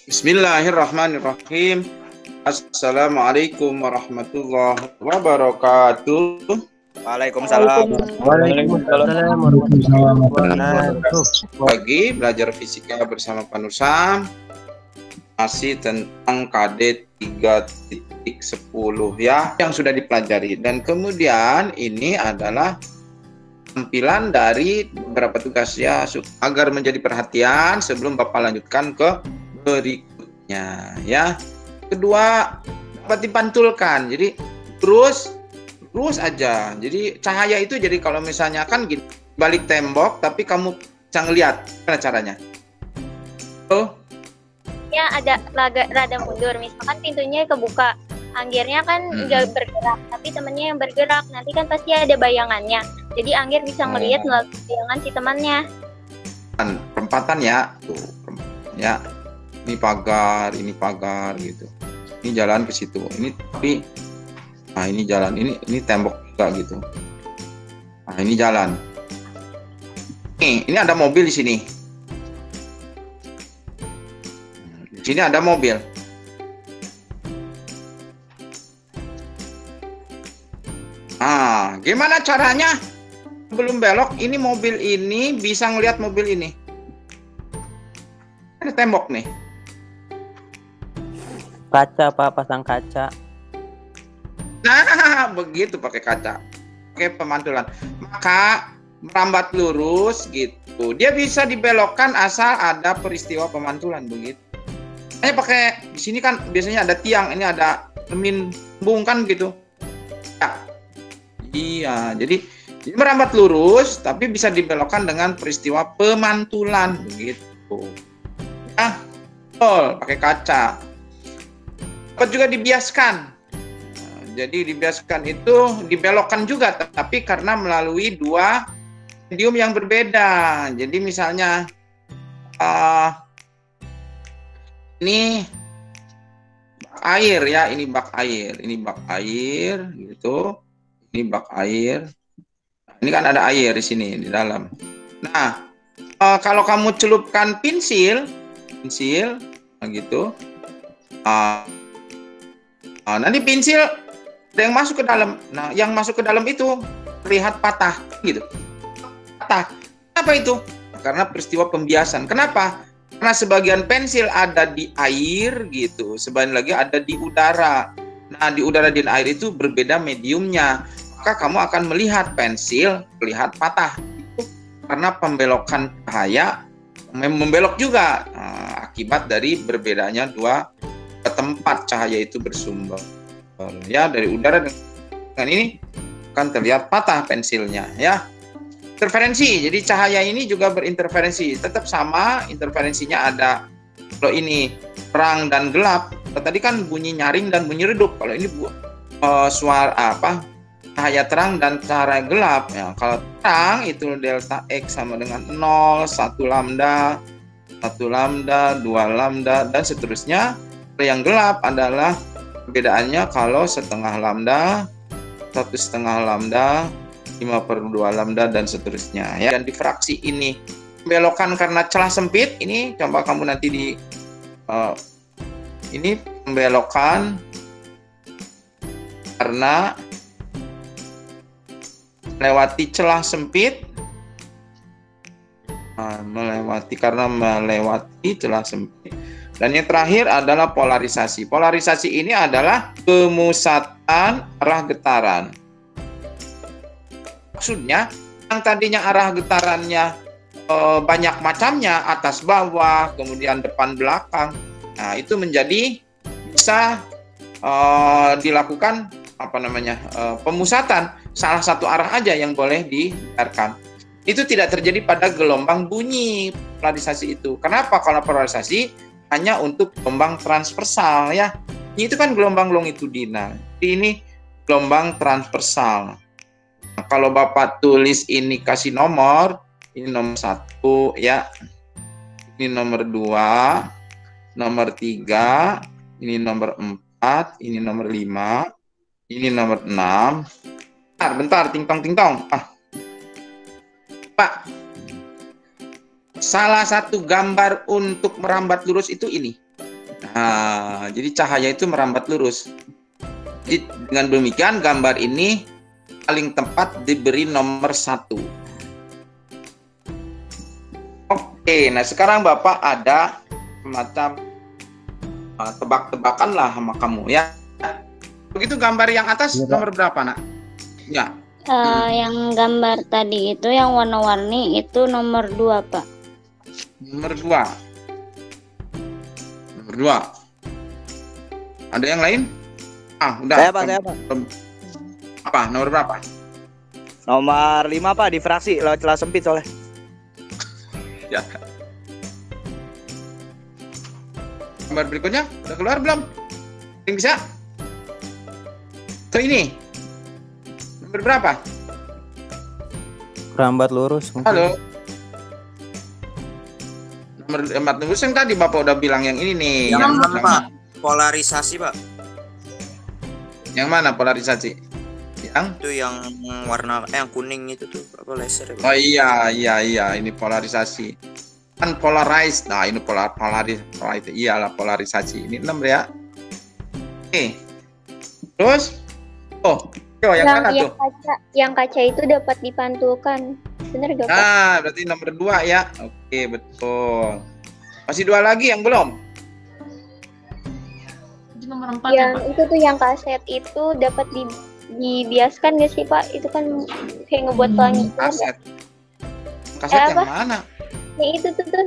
Bismillahirrahmanirrahim. Assalamualaikum warahmatullahi wabarakatuh. Waalaikumsalam. Waalaikumsalam warahmatullahi wabarakatuh. Pagi belajar fisika bersama Pak Nusam. Masih tentang KD 3.10 ya yang sudah dipelajari, dan kemudian ini adalah tampilan dari beberapa tugas ya agar menjadi perhatian sebelum Bapak lanjutkan ke berikutnya ya. Kedua, dapat dipantulkan, jadi terus aja. Jadi cahaya itu jadi kalau misalnya kan gini, balik tembok tapi kamu bisa ngeliat gimana caranya? Ya ada rada mundur, misalkan pintunya kebuka, Anggirnya kan nggak bergerak, tapi temennya yang bergerak. Nanti kan pasti ada bayangannya, jadi Anggir bisa ngelihat melalui bayangan si temannya. Perempatan ya, tuh ya. Ini pagar gitu. Ini jalan ke situ. Ini tapi, nah ini jalan, ini tembok juga gitu. Nah ini jalan. Ini ada mobil di sini. Di sini ada mobil. Nah, gimana caranya? Belum belok, ini mobil ini bisa ngelihat mobil ini. Ada tembok nih. Kaca, Pak, pasang kaca. Nah, begitu pakai kaca. Pakai pemantulan. Maka merambat lurus gitu. Dia bisa dibelokkan asal ada peristiwa pemantulan begitu. Hanya pakai di sini kan biasanya ada tiang, ini ada embung kan gitu. Ya. Iya, jadi merambat lurus tapi bisa dibelokkan dengan peristiwa pemantulan begitu. Ya, betul, pakai kaca. Dapat juga dibiaskan. Nah, jadi dibiaskan itu dibelokkan juga, tapi karena melalui dua medium yang berbeda. Jadi misalnya ini bak air ya, ini bak air gitu. Ini bak air. Ini kan ada air di sini di dalam. Nah, kalau kamu celupkan pensil, nah gitu. Nanti pensil ada yang masuk ke dalam. Nah, yang masuk ke dalam itu terlihat patah, gitu. Patah. Kenapa itu? Karena peristiwa pembiasan. Kenapa? Karena sebagian pensil ada di air, gitu. Sebagian lagi ada di udara. Nah, di udara dan air itu berbeda mediumnya. Maka kamu akan melihat pensil terlihat patah. Itu karena pembelokan cahaya membelok juga. Nah, akibat dari berbedanya dua tempat cahaya itu bersumber ya, dari udara dengan ini akan terlihat patah pensilnya ya. Interferensi, jadi cahaya ini juga berinterferensi, tetap sama interferensinya ada. Kalau ini terang dan gelap, tadi kan bunyi nyaring dan bunyi redup. Kalau ini suara cahaya terang dan cahaya gelap ya. Kalau terang itu delta X sama dengan 0, 1 lambda, 2 lambda dan seterusnya. Yang gelap adalah perbedaannya kalau setengah lambda, 1,5 lambda, 5/2 lambda dan seterusnya ya. Dan difraksi ini pembelokan karena celah sempit, ini coba kamu nanti ini pembelokan karena melewati celah sempit, melewati celah sempit. Dan yang terakhir adalah polarisasi. Polarisasi ini adalah pemusatan arah getaran. Maksudnya, yang tadinya arah getarannya banyak macamnya, atas bawah, kemudian depan belakang. Nah, itu menjadi bisa dilakukan pemusatan. Salah satu arah aja yang boleh dibiarkan. Itu tidak terjadi pada gelombang bunyi polarisasi itu. Kenapa? Kalau polarisasi hanya untuk gelombang transversal ya. Itu kan gelombang longitudinal. Ini gelombang transversal. Nah, kalau Bapak tulis ini kasih nomor, ini nomor 1 ya. Ini nomor 2, nomor 3, ini nomor 4, ini nomor 5, ini nomor 6. Bentar, ting-tong. Pak, salah satu gambar untuk merambat lurus itu ini. Nah, jadi cahaya itu merambat lurus. Jadi dengan demikian gambar ini paling tepat diberi nomor 1. Oke, nah sekarang Bapak ada semacam tebak-tebakan lah sama kamu ya. Begitu gambar yang atas nomor berapa, Nak? Ya. Yang gambar tadi itu yang warna-warni itu nomor 2, Pak. Nomor 2. Nomor 2. Ada yang lain? Udah. Saya Pak. Apa? Nomor berapa? Nomor 5 Pak, difraksi lewat celah sempit soalnya. Ya. Gambar berikutnya udah keluar belum? Yang bisa? Tuh ini. Nomor berapa? Rambat lurus. Mungkin. Halo. Nomor 4 lurus yang tadi Bapak udah bilang yang ini nih. Yang mana, Pak? Polarisasi, Pak. Yang mana polarisasi? Yang? Itu yang warna yang kuning itu tuh, apa laser ya, Pak? Oh iya, ini polarisasi. Kan polarized. Nah, ini polarisasi. Iyalah polarisasi. Ini 6 ya. Oke. Terus yang mana tuh? Yang kaca itu dapat dipantulkan. Bener gak, Pak? Nah, berarti nomor 2 ya. Oke, betul. Masih 2 lagi yang belum? Nomor 4 Yang ya, Pak? itu tuh yang kaset itu dapat dibiaskan gak sih, Pak? Itu kan kayak ngebuat pelangi. Kaset. Kaset yang apa? mana? Yang itu tuh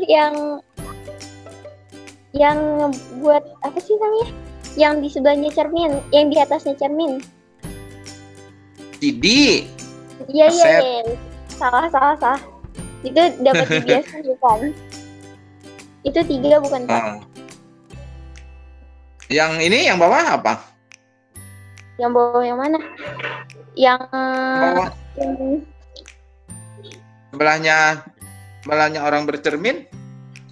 yang ngebuat apa sih namanya? Yang di sebelahnya cermin, yang di atasnya cermin. CD. Iya. Kaset. Salah. Itu dapat dibiaskan bukan? Itu 3 bukan, Pak? Yang ini yang bawah apa? Yang bawah yang mana? Yang Bawah. Sebelahnya orang bercermin.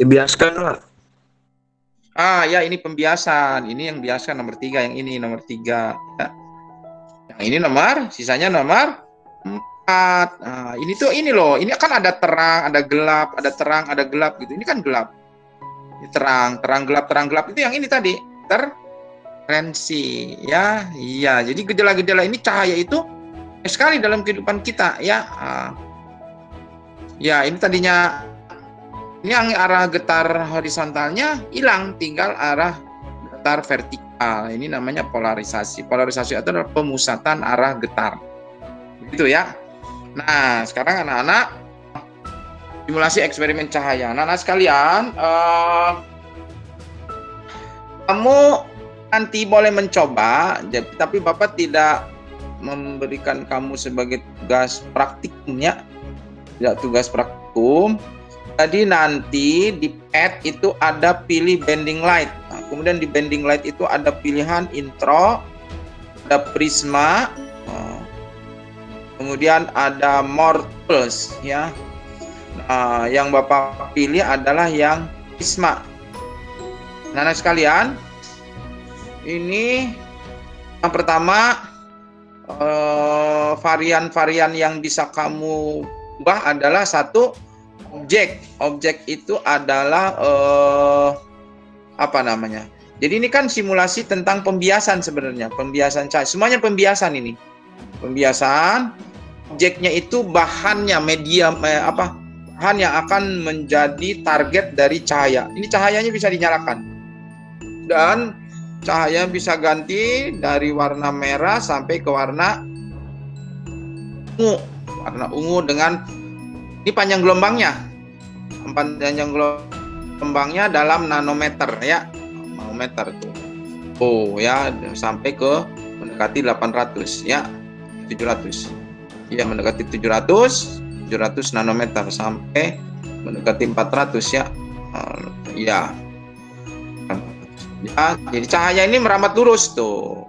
Dibiaskan, Pak. Ya ini pembiasan. Ini yang biasa nomor 3, yang ini nomor 3. Ya. Yang ini sisanya nomor 4. Nah, ini loh. Ini kan ada terang, ada gelap, ada terang, ada gelap gitu. Ini kan gelap. Ini terang, gelap. Itu yang ini tadi. Interferensi ya. Iya, jadi gejala-gejala ini cahaya itu sekali dalam kehidupan kita ya. Ya, ini tadinya ini yang arah getar horizontalnya hilang, tinggal arah getar vertikal. Ini namanya polarisasi. Polarisasi itu adalah pemusatan arah getar. Gitu ya. Nah, sekarang anak-anak simulasi eksperimen cahaya. Anak-anak sekalian, kamu nanti boleh mencoba, tapi Bapak tidak memberikan kamu sebagai tugas praktikumnya, tidak tugas praktikum. Jadi nanti di pad itu ada pilih bending light. Nah, kemudian di bending light itu ada pilihan intro, ada prisma, kemudian ada more tools ya. Nah, yang Bapak pilih adalah yang prisma. Nah, sekalian, ini yang pertama varian-varian yang bisa kamu ubah adalah satu objek. Objek itu adalah apa namanya? Jadi ini kan simulasi tentang pembiasan sebenarnya, pembiasan cahaya. Semuanya pembiasan ini. Pembiasan. Objeknya itu bahannya, bahan yang akan menjadi target dari cahaya. Ini cahayanya bisa dinyalakan. Dan cahaya bisa ganti dari warna merah sampai ke warna ungu. Warna ungu dengan ini panjang gelombangnya. Panjang gelombangnya dalam nanometer ya. Nanometer tuh. Ya, sampai ke mendekati 800 ya. 700. Ya, mendekati 700 nanometer sampai mendekati 400 ya. Ya. Ya, jadi cahaya ini merambat lurus tuh.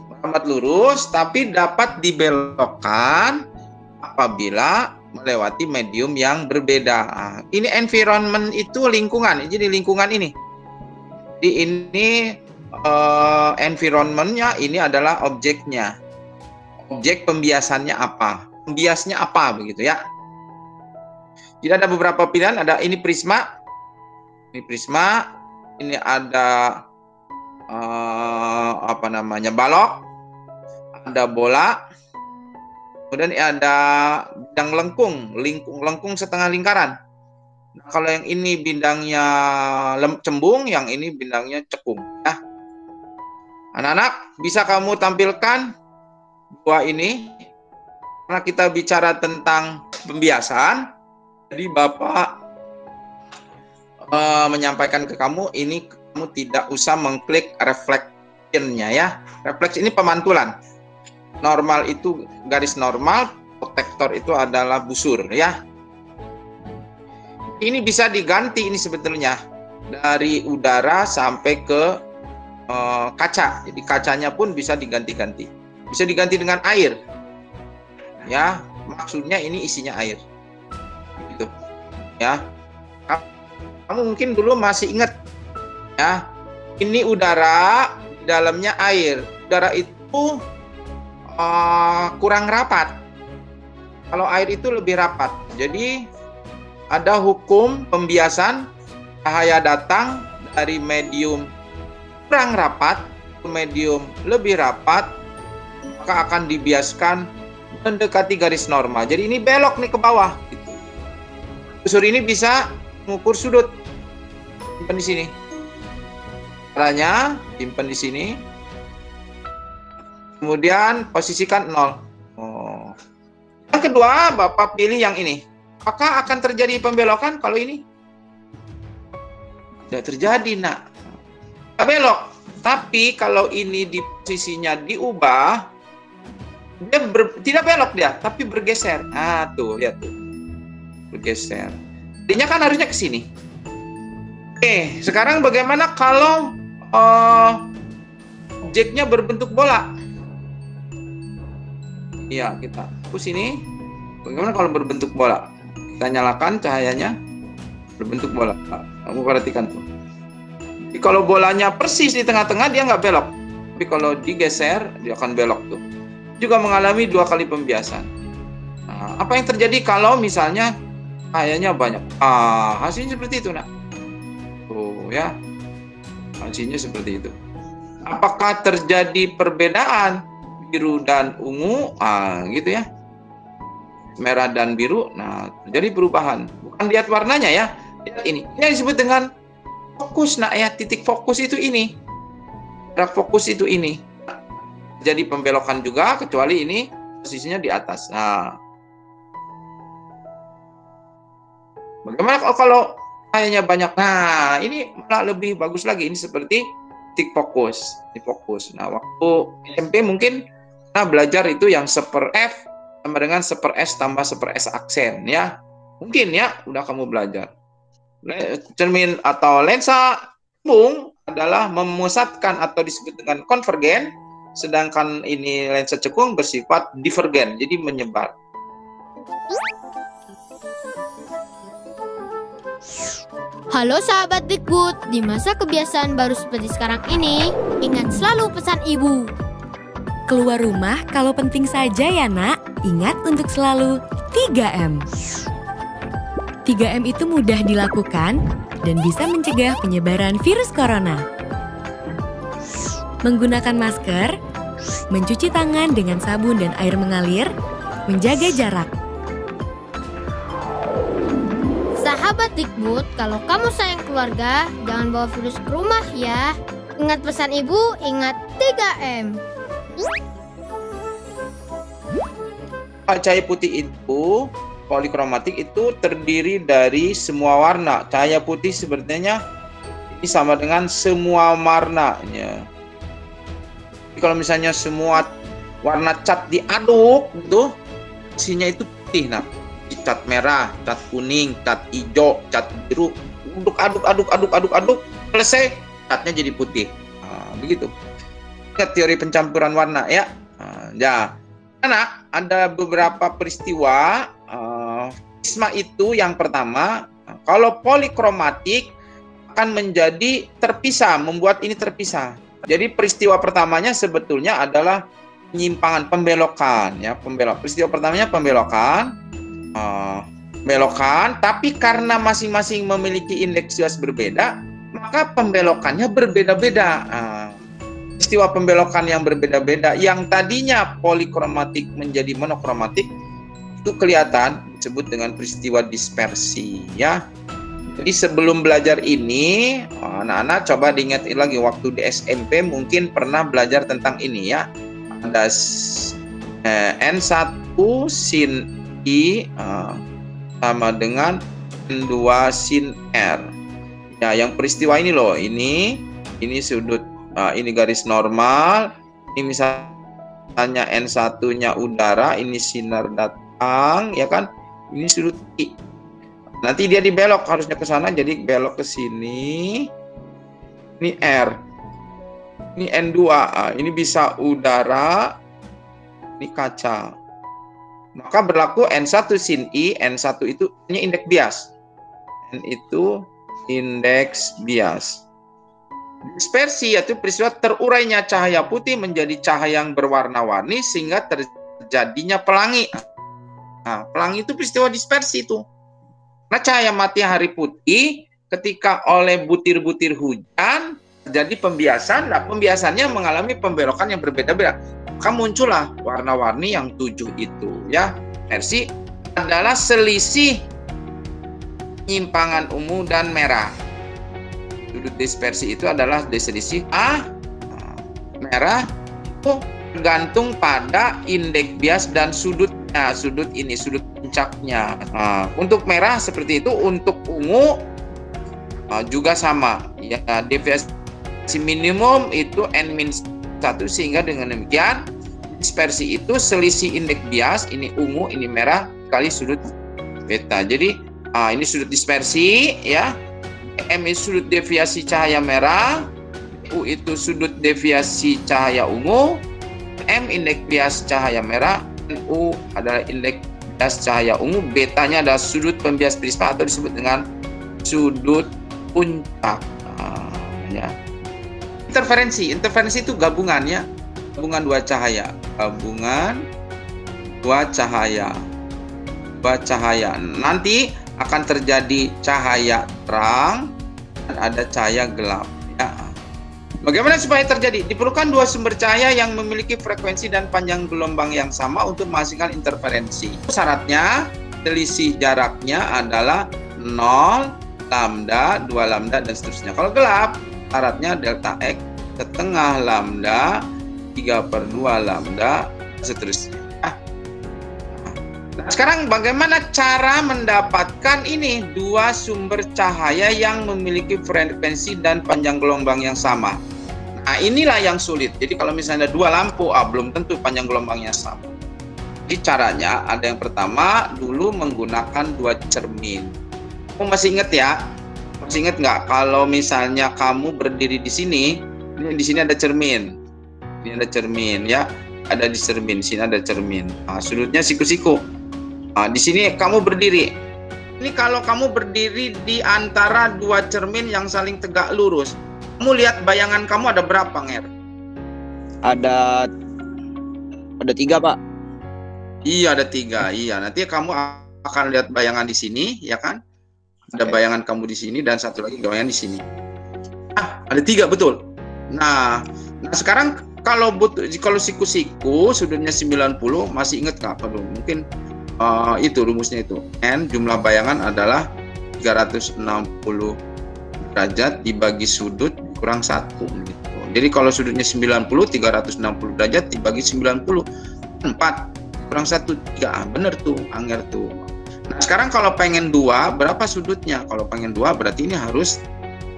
Merambat lurus tapi dapat dibelokkan apabila melewati medium yang berbeda. Ini environment itu lingkungan. Jadi lingkungan ini. Jadi ini environmentnya, ini adalah objeknya. Objek pembiasannya apa? Pembiasnya apa begitu ya. Jadi ada beberapa pilihan, ada ini prisma. Ini prisma. ini ada balok, ada bola, kemudian ada bidang lengkung setengah lingkaran. Nah, kalau yang ini bidangnya cembung, yang ini bidangnya cekung. Ya. Anak-anak, bisa kamu tampilkan dua ini? Karena kita bicara tentang pembiasaan, jadi Bapak menyampaikan ke kamu, ini kamu tidak usah mengklik reflection-nya ya. Refleks ini pemantulan. Normal itu garis normal, protektor itu adalah busur ya. Ini bisa diganti ini sebetulnya dari udara sampai ke kaca. Jadi kacanya pun bisa diganti-ganti. Bisa diganti dengan air. Ya, maksudnya ini isinya air. Gitu. Ya. Kamu mungkin dulu masih ingat ya. Ini udara, di dalamnya air. Udara itu kurang rapat. Kalau air itu lebih rapat. Jadi ada hukum pembiasan, cahaya datang dari medium kurang rapat ke medium lebih rapat, maka akan dibiaskan mendekati garis normal. Jadi ini belok nih ke bawah. Gitu. Busur ini bisa mengukur sudut. Simpan di sini. Caranya simpan di sini. Kemudian posisikan 0. Yang kedua, Bapak pilih yang ini. Apakah akan terjadi pembelokan kalau ini? Tidak terjadi, nak. Tidak belok. Tapi kalau ini di posisinya diubah, dia tidak belok dia, tapi bergeser. Nah, tuh, lihat tuh. Bergeser. Jadinya kan harusnya ke sini. Oke, sekarang bagaimana kalau objeknya berbentuk bola? Iya, kita hapus ini. Bagaimana kalau berbentuk bola? Kita nyalakan cahayanya, berbentuk bola. Kamu perhatikan tuh. Jadi kalau bolanya persis di tengah-tengah, dia nggak belok. Tapi kalau digeser, dia akan belok tuh. Juga mengalami 2 kali pembiasan. Nah, apa yang terjadi kalau misalnya cahayanya banyak? Hasilnya seperti itu, nak. Tuh ya, hasilnya seperti itu. Apakah terjadi perbedaan biru dan ungu? Gitu ya. Merah dan biru. Nah, terjadi perubahan. Bukan lihat warnanya ya. Lihat ini. Ini disebut dengan fokus, nak ya. Titik fokus itu ini. Jarak fokus itu ini. Jadi pembelokan juga, kecuali ini posisinya di atas. Nah, bagaimana kalau cahayanya banyak? Nah, ini malah lebih bagus lagi. Ini seperti titik fokus. Titik fokus. Nah, waktu SMP mungkin kita belajar itu yang 1/F sama dengan 1/S tambah 1/S aksen ya. Mungkin ya, udah kamu belajar. Cermin atau lensa cembung adalah memusatkan atau disebut dengan konvergen, sedangkan ini lensa cekung bersifat divergen, jadi menyebar. Halo sahabat Dikbud, di masa kebiasaan baru seperti sekarang ini, ingat selalu pesan ibu. Keluar rumah kalau penting saja ya nak, ingat untuk selalu 3M. 3M itu mudah dilakukan dan bisa mencegah penyebaran virus corona. Menggunakan masker, mencuci tangan dengan sabun dan air mengalir, menjaga jarak. Sahabat Dikbud, kalau kamu sayang keluarga, jangan bawa virus ke rumah ya. Ingat pesan ibu, ingat 3M. Cahaya putih itu, polikromatik itu terdiri dari semua warna. Cahaya putih sebenarnya ini sama dengan semua warnanya. Jadi kalau misalnya semua warna cat diaduk, gitu, isinya itu putih. Nah, cat merah, cat kuning, cat hijau, cat biru, aduk, selesai, catnya jadi putih. Nah, begitu. Ingat teori pencampuran warna ya. Ya, anak ada beberapa peristiwa. Prisma itu yang pertama, kalau polikromatik akan menjadi terpisah, membuat ini terpisah. Jadi peristiwa pertamanya sebetulnya adalah penyimpangan, pembelokan ya, peristiwa pertamanya pembelokan, tapi karena masing-masing memiliki indeks bias berbeda, maka pembelokannya berbeda-beda. Peristiwa pembelokan yang berbeda-beda, yang tadinya polikromatik menjadi monokromatik, itu kelihatan disebut dengan peristiwa dispersi, ya. Jadi sebelum belajar ini, anak-anak coba diingat lagi waktu di SMP mungkin pernah belajar tentang ini, ya. Ada N1 sin I sama dengan N2 sin R. Ya, yang peristiwa ini loh, ini sudut, ini garis normal, ini misalnya N1-nya udara, ini sinar datang, ya kan? Ini sudut I. Nanti dia dibelok, harusnya ke sana, jadi belok ke sini. Ini R. Ini N2, ini bisa udara, ini kaca. Maka berlaku N1 sin I, N1 itu hanya indeks bias. N itu indeks bias. Dispersi yaitu peristiwa terurainya cahaya putih menjadi cahaya yang berwarna-warni sehingga terjadinya pelangi. Nah, pelangi itu peristiwa dispersi itu. Nah, cahaya matahari putih ketika oleh butir-butir hujan terjadi pembiasan. Nah, pembiasannya mengalami pembelokan yang berbeda-beda. Maka muncullah warna-warni yang 7 itu, ya. Dispersi adalah selisih penyimpangan ungu dan merah. Sudut dispersi itu adalah selisih merah itu tergantung pada indeks bias dan sudutnya. Sudut ini, sudut puncaknya. Untuk merah seperti itu, untuk ungu juga sama. Ya, deviasi minimum itu N-1 sehingga dengan demikian dispersi itu selisih indeks bias, ini ungu, ini merah kali sudut beta. Jadi ini sudut dispersi, ya. M itu sudut deviasi cahaya merah, U itu sudut deviasi cahaya ungu, M indeks bias cahaya merah, U adalah indeks bias cahaya ungu, betanya adalah sudut pembias prisma atau disebut dengan sudut puncak. Ya. Interferensi itu gabungan, ya, gabungan dua cahaya, dua cahaya. Nanti akan terjadi cahaya terang dan ada cahaya gelap, ya. Bagaimana supaya terjadi? Diperlukan dua sumber cahaya yang memiliki frekuensi dan panjang gelombang yang sama untuk menghasilkan interferensi. Syaratnya selisih jaraknya adalah 0, lambda, 2 lambda, dan seterusnya. Kalau gelap, syaratnya delta X setengah lambda, 3/2 lambda, seterusnya. Nah, sekarang bagaimana cara mendapatkan ini dua sumber cahaya yang memiliki frekuensi dan panjang gelombang yang sama? Nah, inilah yang sulit. Jadi kalau misalnya ada dua lampu, belum tentu panjang gelombangnya sama. Jadi caranya ada yang pertama dulu menggunakan dua cermin. Kamu masih ingat, ya? Masih ingat nggak kalau misalnya kamu berdiri di sini ada cermin. Ini ada cermin, ya. Ada di cermin, sini ada cermin. Sudutnya siku-siku. Di sini kamu berdiri. Ini kalau kamu berdiri di antara dua cermin yang saling tegak lurus, kamu lihat bayangan kamu ada berapa, Nger? Ada 3, Pak. Iya, ada 3. Iya, nanti kamu akan lihat bayangan di sini, ya kan? Ada bayangan kamu di sini dan satu lagi bayangan di sini. Ada 3, betul. Nah sekarang kalau siku-siku sudutnya 90, masih ingat nggak? Mungkin itu rumusnya itu. N jumlah bayangan adalah 360 derajat dibagi sudut kurang 1 gitu. Jadi kalau sudutnya 90, 360 derajat dibagi 90, 4 kurang 1, 3. Bener tuh, Anger tuh. Nah, sekarang kalau pengen 2, berapa sudutnya? Kalau pengen 2 berarti ini harus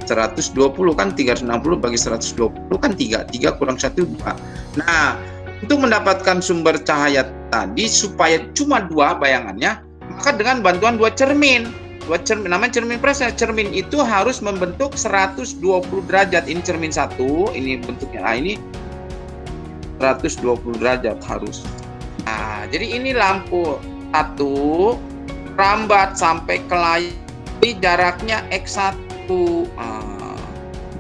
120 kan, 360 bagi 120 kan 3 kurang 1, 2. Nah, untuk mendapatkan sumber cahaya tadi supaya cuma 2 bayangannya, maka dengan bantuan dua cermin, namanya cermin Fresnel. Cermin itu harus membentuk 120 derajat. Ini cermin 1, ini bentuknya. Nah, ini 120 derajat harus. Nah, jadi ini lampu 1 rambat sampai ke layar, jaraknya X1.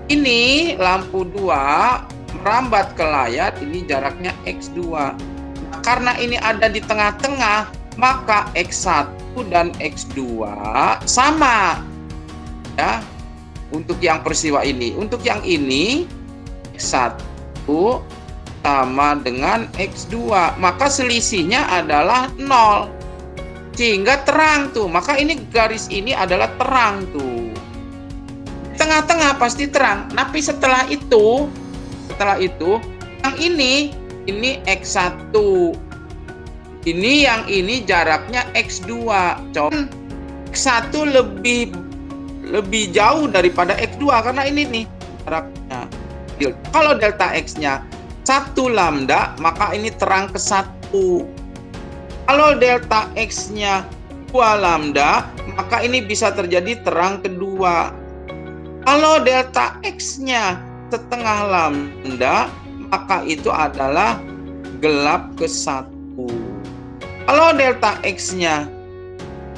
Ini lampu 2 merambat ke layar, ini jaraknya X2. Nah, karena ini ada di tengah-tengah, maka X1 dan X2 sama, ya. untuk yang peristiwa ini. Untuk yang ini X1 sama dengan X2, maka selisihnya adalah 0. Sehingga terang tuh, maka ini garis ini adalah terang tuh. Tengah-tengah pasti terang. Tapi setelah itu yang ini X1. Ini yang ini jaraknya X2. Coba X1 lebih jauh daripada X2 karena ini nih jaraknya. Kalau delta X-nya 1 lambda, maka ini terang ke 1. Kalau delta X-nya 2 lambda, maka ini bisa terjadi terang kedua. Kalau delta X-nya setengah lambda, maka itu adalah gelap ke 1. Kalau delta X-nya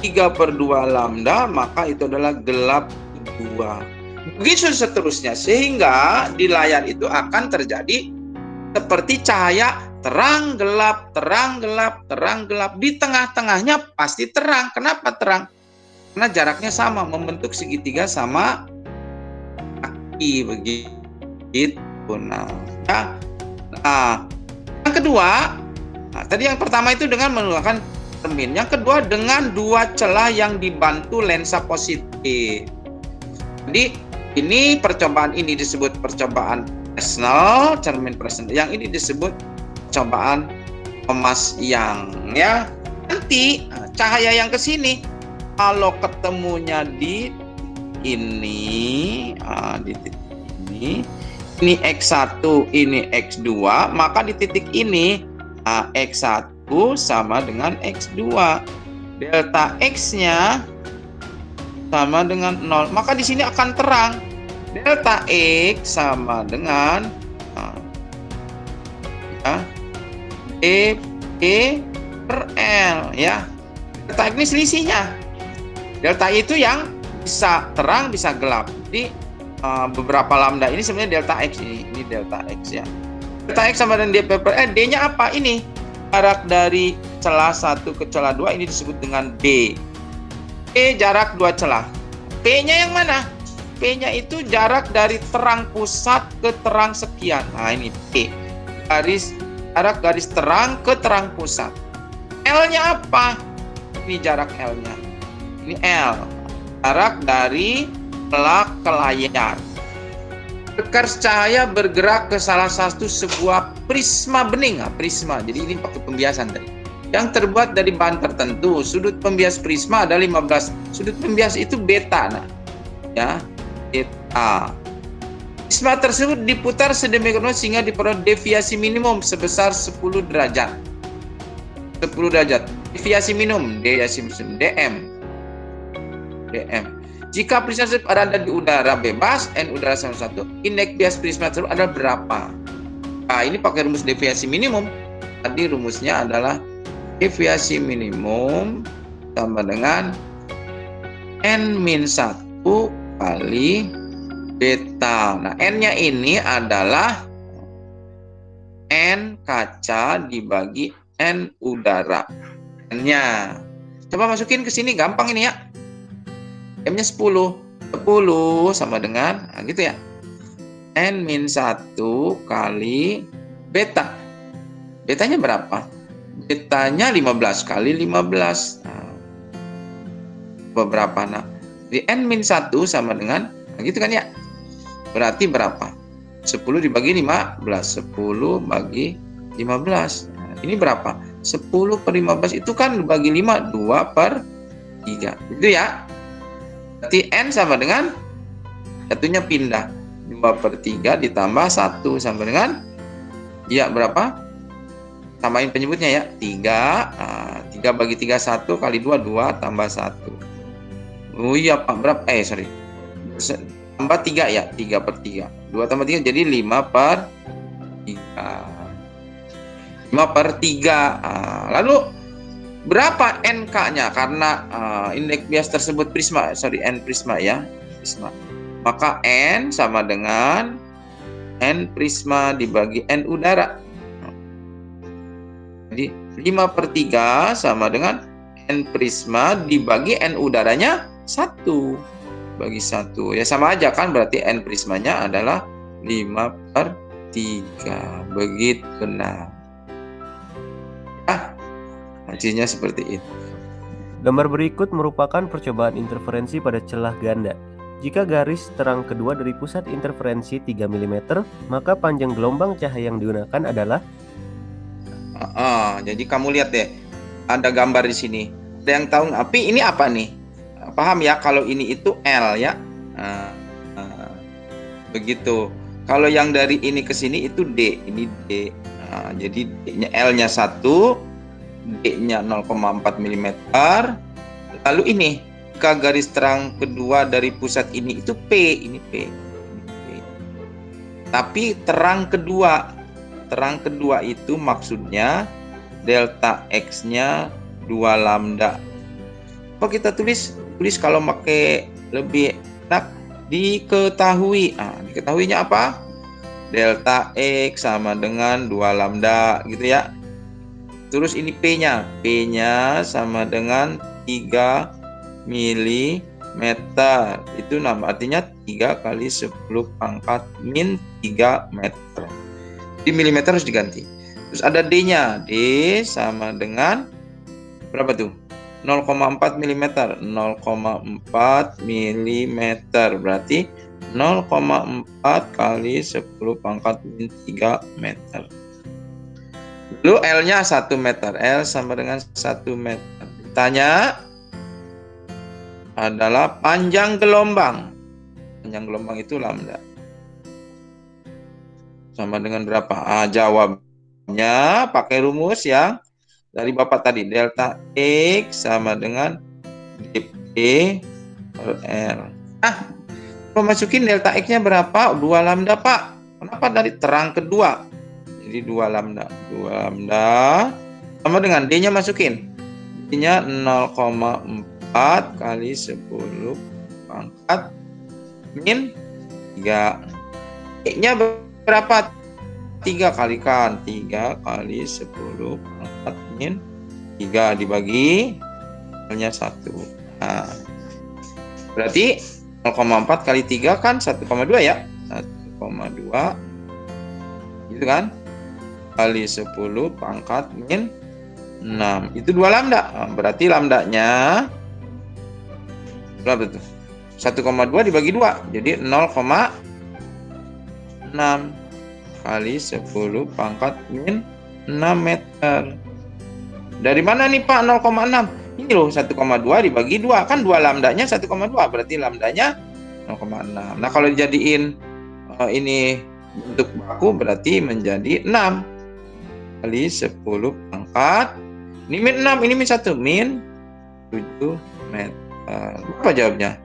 3/2 lambda, maka itu adalah gelap kedua. Begitu seterusnya, sehingga di layar itu akan terjadi seperti cahaya terang gelap, terang gelap, terang gelap. Di tengah-tengahnya pasti terang. Kenapa terang? Karena jaraknya sama, membentuk segitiga sama kaki, begitu. Nah, yang kedua, tadi yang pertama itu dengan menggunakan cermin. Yang kedua dengan 2 celah yang dibantu lensa positif. Jadi ini percobaan ini disebut percobaan Fresnel, cermin Fresnel. Yang ini disebut percobaan Thomas Young, ya. Nanti cahaya yang ke sini kalau ketemunya di ini, di titik ini X1, ini X2, maka di titik ini X1 sama dengan X2. Delta X-nya sama dengan 0, maka di sini akan terang. Delta X sama dengan E per L, ya. Delta X ini selisihnya. Delta itu yang bisa terang, bisa gelap. Jadi beberapa lambda ini sebenarnya delta X ini delta X, ya. Delta X sama dengan D per L. D-nya apa? Ini jarak dari celah 1 ke celah 2, ini disebut dengan D. E jarak 2 celah. P-nya yang mana? P-nya itu jarak dari terang pusat ke terang sekian. Nah, ini P. Jarak garis terang ke terang pusat. L-nya apa? Ini jarak L-nya. Ini L. Jarak dari celah ke layar. Garis cahaya bergerak ke salah satu sebuah prisma bening. Prisma. Jadi ini pakai pembiasan tadi. Yang terbuat dari bahan tertentu. Sudut pembias prisma ada 15. Sudut pembias itu beta. Nah, ya, beta. Prisma tersebut diputar sedemikian rupa sehingga diperoleh deviasi minimum sebesar 10 derajat. 10 derajat. Deviasi minimum, DM. Jika prisma tersebut berada di udara bebas, N udara sama 1, indeks bias prisma tersebut adalah berapa? Nah, ini pakai rumus deviasi minimum. Tadi rumusnya adalah deviasi minimum sama dengan N-1 kali beta. Nah, N-nya ini adalah N kaca dibagi N udara. N-nya. Coba masukin ke sini, gampang ini ya. M-nya 10. 10 sama dengan, nah gitu ya. N-1 kali beta. Betanya berapa? Betanya 15 kali 15. Nah, berapa? Nah, di N-1 sama dengan, nah gitu kan ya. Berarti berapa? 10 dibagi 15. 10 bagi 15. Nah, ini berapa? 10 per 15 itu kan dibagi 5, 2 per 3. Gitu ya. Berarti N sama dengan, satunya pindah. 5 per 3 ditambah 1 sama dengan, ya berapa? Tambahin penyebutnya ya, 3. 3 bagi 3, 1 kali 2, 2 tambah 1. Oh iya Pak, berapa? Tambah 3 ya, 3 per 3. 2 tambah 3 jadi 5 per 3. 5 per 3. Lalu berapa NK-nya? Karena indeks bias tersebut prisma, N prisma ya, prisma. Maka N sama dengan N prisma dibagi N udara. Jadi 5 per 3 sama dengan N prisma dibagi N udaranya 1. bagi 1. Ya sama aja kan, berarti N prismanya adalah 5/3. Begitu. Nah, hasilnya seperti itu. Gambar berikut merupakan percobaan interferensi pada celah ganda. Jika garis terang kedua dari pusat interferensi 3 mm, maka panjang gelombang cahaya yang digunakan adalah... Jadi kamu lihat deh, ada gambar di sini. Ada yang tahu nggak? Ini apa nih? Paham ya? Kalau ini itu L ya. Begitu. Kalau yang dari ini ke sini itu D. Ini D. Jadi D-nya L-nya 1, D-nya 0,4 mm. Lalu ini, jika garis terang kedua dari pusat ini itu P. Ini P. Tapi terang kedua itu maksudnya delta X-nya 2 lambda. Apa kita tulis kalau pakai lebih enak, diketahui. Diketahuinya apa? Delta X sama dengan 2 lambda gitu ya. Terus ini P-nya sama dengan 3 mm. Itu artinya 3 kali 10 pangkat min 3 meter. Di milimeter harus diganti. Terus ada D-nya. D sama dengan berapa tuh? 0,4 mm. 0,4 mm. Berarti 0,4 kali 10 pangkat min 3 meter. Lalu L-nya 1 meter. L sama dengan 1 meter. Ditanya adalah panjang gelombang. Panjang gelombang itu lambda. Sama dengan berapa? Jawabnya pakai rumus yang dari Bapak tadi. Delta X sama dengan dP per R. Kalau masukin delta X-nya berapa? 2 lambda, Pak. Kenapa dari terang kedua? Jadi 2 lambda. 2 lambda sama dengan D-nya masukin. D-nya 0,4 kali 10 pangkat min 3. E-nya berapa? 3 kalikan. 3 kali 10 pangkat min 3 dibagi L-nya 1. Nah, berarti 0,4 kali 3 kan 1,2 ya. 1,2 gitu kan, kali 10 pangkat min 6. Itu 2 lambda. Berarti lambdanya berapa tuh? 1,2 dibagi 2. Jadi 0,6 kali 10 pangkat min 6 meter. Dari mana nih Pak 0,6? Ini loh 1,2 dibagi 2. Kan 2 lambdanya 1,2. Berarti lambdanya 0,6. Nah kalau dijadiin ini bentuk baku berarti menjadi 6 kali 10 pangkat. Ini min 6, ini min 1. Min 7 meter. Apa jawabnya?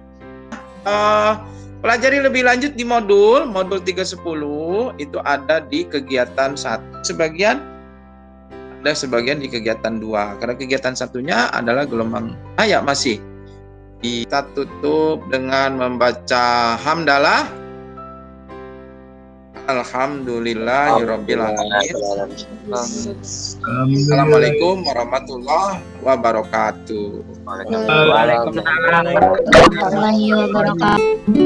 Pelajari lebih lanjut di modul 310. Itu ada di kegiatan 1. Sebagian di kegiatan 2. Karena kegiatan satunya adalah gelombang masih. Kita tutup dengan membaca hamdalah. Alhamdulillahirabbil alamin. Assalamualaikum warahmatullahi wabarakatuh. Warahmatullahi wabarakatuh.